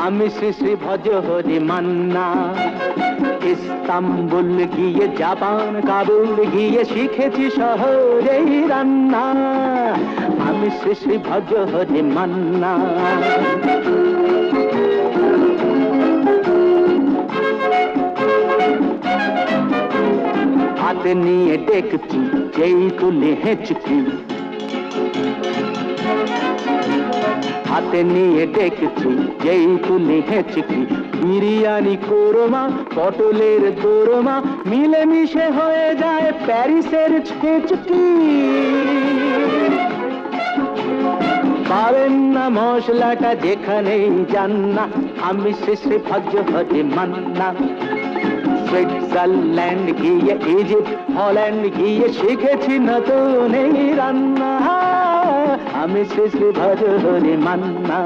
আমি শ্রী শ্রী ভজ হরি মান্না, ইস্তাম্বুল গিয়ে জাপান কাবুল গিয়ে শিখেছি শহরেই রান্না। আমি শ্রী শ্রী ভজ হরি মান্না। হাতে নিয়ে ডেকচি যেই তুলে হেঁচকি, হাতে নিয়ে ডেকচি যেই তুলে হেঁচকি, বিরিয়ানি কোরমা পটলের দোরমা মিলেমিশে হয়ে যায় প্যারিসের ছেচকি। পাবেন না মশলাটা যেখানেই যান না, আমি শ্রী শ্রী ভজ হরি মান্না। সুইজারল্যান্ড গিয়ে ইজিপ্ট হল্যান্ড গিয়ে শিখেছি নতুন এই রান্না। আমি শ্রী শ্রী ভজ হরি মান্না।